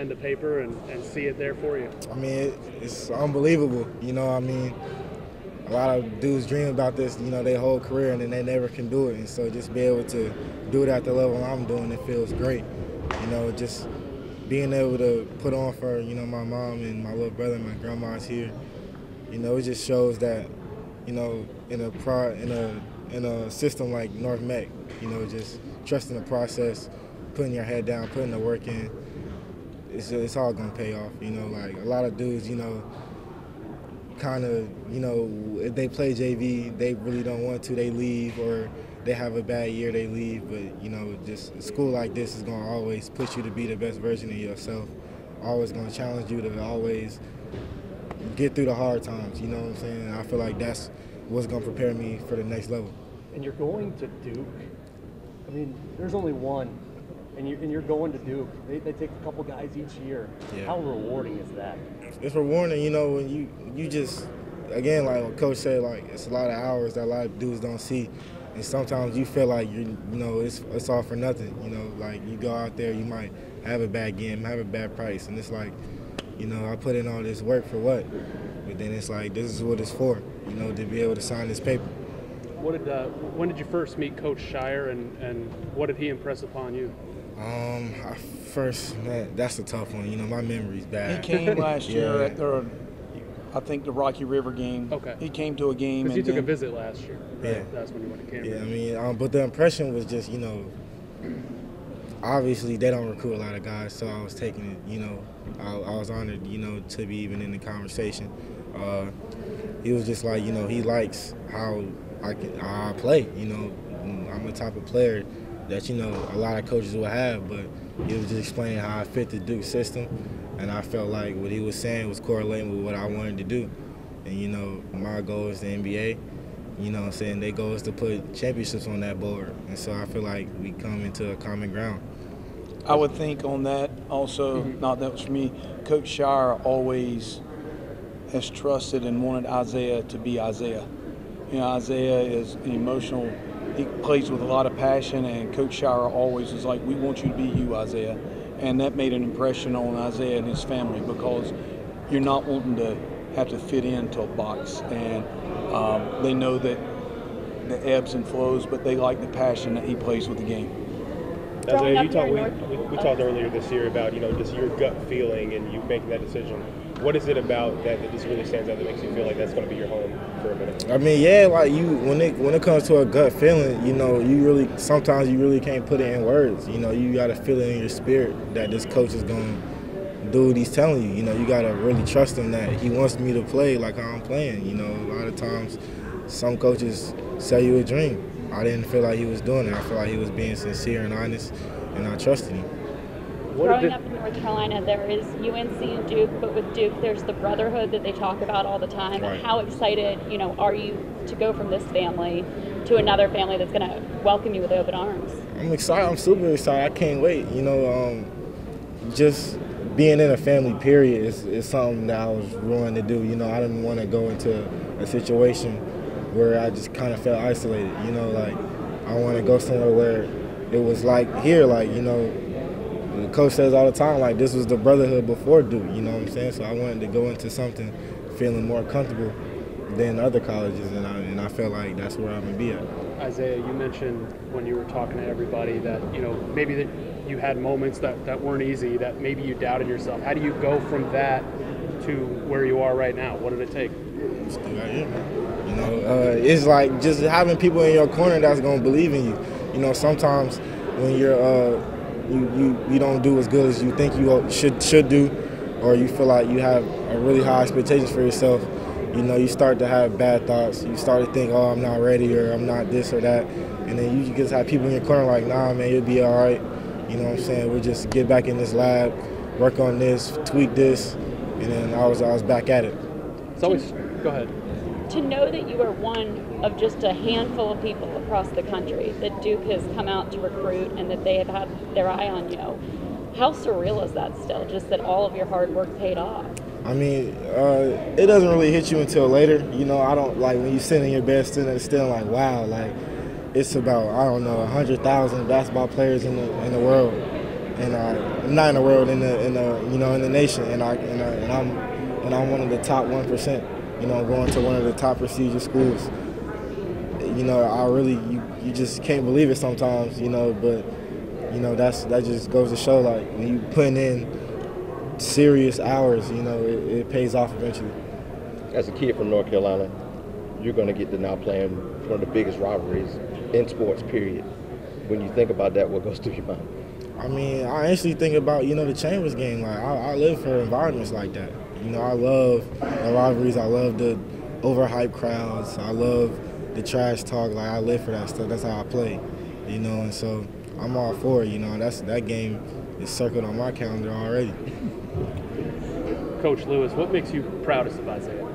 pen to paper and see it there for you? I mean, it's unbelievable. You know, I mean, a lot of dudes dream about this, you know, their whole career, and then they never can do it. And so just be able to do it at the level I'm doing, it feels great. You know, just being able to put on for, you know, my mom and my little brother, my grandma's here. You know, it just shows that, you know, in a system like North Meck, you know, just trusting the process, putting your head down, putting the work in, it's all gonna pay off. You know, like a lot of dudes, you know, kind of, you know, if they play JV, they really don't want to, they leave, or they have a bad year, they leave. But, you know, just a school like this is going to always push you to be the best version of yourself, always going to challenge you to always get through the hard times, you know what I'm saying? I feel like that's what's going to prepare me for the next level. And you're going to Duke. I mean, there's only one, and you're going to Duke. They take a couple guys each year. Yeah. How rewarding is that? It's rewarding, you know, when you just, again, like what Coach said, like it's a lot of hours that a lot of dudes don't see. And sometimes you feel like you know, it's all for nothing. You know, like you go out there, you might have a bad game, have a bad price, and it's like, you know, I put in all this work for what? But then it's like, this is what it's for, you know, to be able to sign this paper. When did you first meet Coach Shire, and what did he impress upon you? I first met, that's a tough one. You know, my memory's bad. He came last year at I think the Rocky River game. Okay. He came to a game. Because you took a visit last year. Right? Yeah. That's when you went to camp. Yeah, I mean, but the impression was just, you know, obviously they don't recruit a lot of guys, so I was taking it, you know, I was honored, you know, to be even in the conversation. He was just like, you know, he likes how I play, you know. I'm the type of player that, you know, a lot of coaches will have, but he was just explaining how I fit the Duke system, and I felt like what he was saying was correlating with what I wanted to do. And, you know, my goal is the NBA. You know what I'm saying? Their goal is to put championships on that board. And so I feel like we come into a common ground. I would think on that also, not that was for me, Coach Shire always has trusted and wanted Isaiah to be Isaiah. You know, Isaiah is an emotional, he plays with a lot of passion, and Coach Shire always is like, we want you to be you, Isaiah. And that made an impression on Isaiah and his family, because you're not wanting to have to fit into a box. And they know that the ebbs and flows, but they like the passion that he plays with the game. Isaiah, we talked earlier this year about, you know, just your gut feeling and you making that decision. What is it about that just really stands out that makes you feel like that's going to be your home for a minute? I mean, yeah, like when it comes to a gut feeling, you know, sometimes you really can't put it in words. You know, you got to feel it in your spirit that this coach is going to do what he's telling you. You know, you got to really trust him that he wants me to play like how I'm playing. You know, a lot of times some coaches sell you a dream. I didn't feel like he was doing it. I feel like he was being sincere and honest, and I trusted him. Growing up in North Carolina, there is UNC and Duke, but with Duke, there's the brotherhood that they talk about all the time. Right. How excited, you know, are you to go from this family to another family that's going to welcome you with open arms? I'm excited. I'm super excited. I can't wait. You know, just being in a family, period, is something that I was willing to do. You know, I didn't want to go into a situation where I just kind of felt isolated. You know, like I want to go somewhere where it was like here, like, you know, the coach says all the time, like, this was the brotherhood before Duke, you know what I'm saying? So I wanted to go into something feeling more comfortable than other colleges, and I felt like that's where I'm going to be at. Isaiah, you mentioned when you were talking to everybody that, you know, maybe that you had moments that weren't easy, that maybe you doubted yourself. How do you go from that to where you are right now? What did it take? Still right here, man. You know, it's like just having people in your corner that's going to believe in you. You know, sometimes when you're you don't do as good as you think you should do, or you feel like you have a really high expectations for yourself, you know, you start to have bad thoughts. You start to think, oh, I'm not ready, or I'm not this or that. And then you just have people in your corner like, nah, man, you'll be all right. You know what I'm saying? We'll just get back in this lab, work on this, tweak this, and then I was back at it. It's always, go ahead. To know that you are one of just a handful of people across the country that Duke has come out to recruit and that they have had their eye on you, how surreal is that still, just that all of your hard work paid off? I mean, it doesn't really hit you until later. You know, I don't, like, when you sit in your bed still like, wow, like, it's about, I don't know, 100,000 basketball players in the world. not in the world, in the nation, and I'm one of the top 1%. Going to one of the top prestigious schools. I really you just can't believe it sometimes. But that just goes to show, like, when you putting in serious hours, it pays off eventually. As a kid from North Carolina, you're going to get to now playing one of the biggest rivalries in sports, period. When you think about that, what goes through your mind? I mean, I actually think about, the Chambers game. Like, I live for environments like that. I love the rivalries. I love the overhyped crowds. I love the trash talk. Like, I live for that stuff. That's how I play, and so I'm all for it, that game is circled on my calendar already. Coach Lewis, what makes you proudest of Isaiah?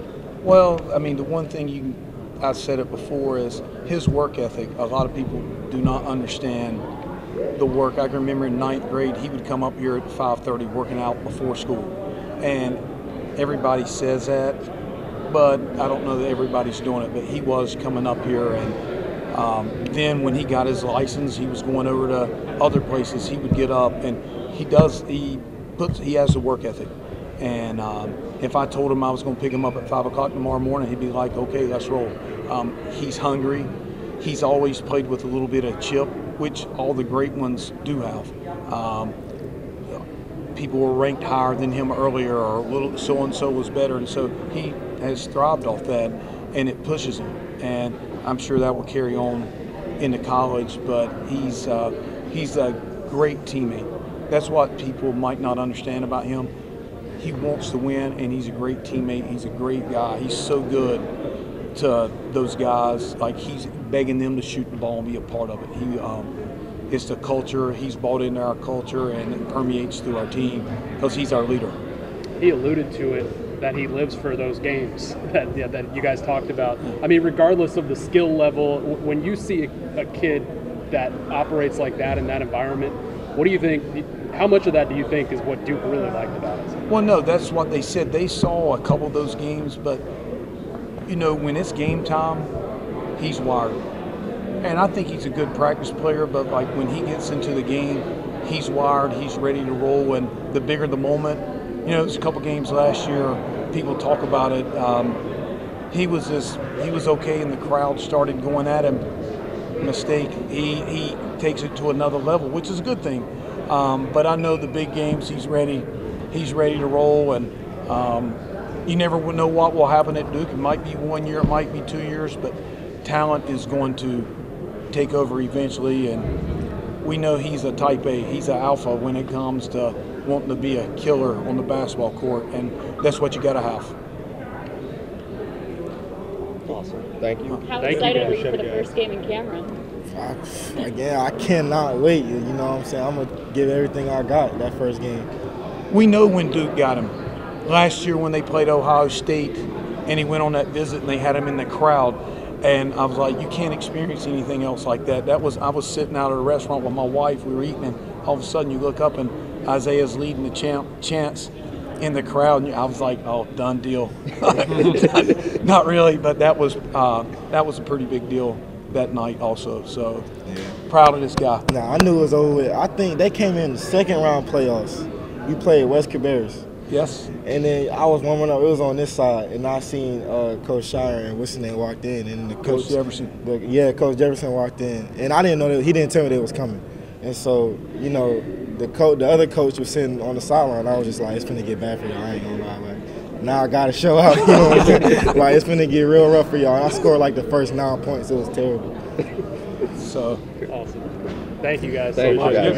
Well, I mean, the one thing I said it before, is his work ethic. A lot of people do not understand the work. I can remember in 9th grade, he would come up here at 5:30 working out before school. And everybody says that, but I don't know that everybody's doing it. But he was coming up here, and then when he got his license, he was going over to other places. He would get up, and he has a work ethic. And if I told him I was going to pick him up at 5 o'clock tomorrow morning, he'd be like, okay, let's roll. He's hungry. He's always played with a little bit of chip, which all the great ones do have. People were ranked higher than him earlier, or a little so-and-so was better, and so he has thrived off that, and it pushes him. And I'm sure that will carry on into college, but he's a great teammate. That's what people might not understand about him. He wants to win, and he's a great teammate. He's a great guy. He's so good to those guys. Like, he's begging them to shoot the ball and be a part of it. It's the culture. He's bought into our culture, and it permeates through our team because he's our leader. He alluded to it, that he lives for those games that you guys talked about. I mean, regardless of the skill level, when you see a kid that operates like that in that environment, what do you think? How much of that do you think is what Duke really liked about it? Well, no, that's what they said. They saw a couple of those games, but, when it's game time, he's wired. And I think he's a good practice player, but, like, when he gets into the game, he's wired, he's ready to roll, and the bigger the moment. There's a couple games last year, people talk about it. He was okay, and the crowd started going at him. Mistake. He takes it to another level, which is a good thing. But I know the big games, he's ready to roll, and you never know what will happen at Duke. It might be 1 year, it might be 2 years, but talent is going to take over eventually, and we know he's a type A. He's an alpha when it comes to wanting to be a killer on the basketball court, and that's what you got to have. Awesome. Thank you. How excited are you for the first game in Cameron? Again, I cannot wait. You know what I'm saying? I'm going to give everything I got that first game. We know when Duke got him. Last year when they played Ohio State and he went on that visit and they had him in the crowd, and I was like, you can't experience anything else like that. I was sitting out at a restaurant with my wife. We were eating, and all of a sudden you look up and Isaiah's leading the chants in the crowd, and I was like, oh, done deal. Not really, but that was a pretty big deal that night also. So proud of this guy. Nah, I knew it was over with. I think they came in the second round playoffs. We played West Cabarrus. Yes. And then I was warming up. It was on this side, and I seen Coach Shire and what's his name walked in, and the Coach Jefferson. Coach Jefferson walked in, and I didn't know that. He didn't tell me they was coming, and so the other coach was sitting on the sideline. I was just like, it's finna get bad for y'all. I ain't gonna lie, like, now I gotta show out. You know what I'm saying? Like, it's finna get real rough for y'all. And I scored like the first 9 points. It was terrible. So awesome. Thank you guys Thank so much. You guys.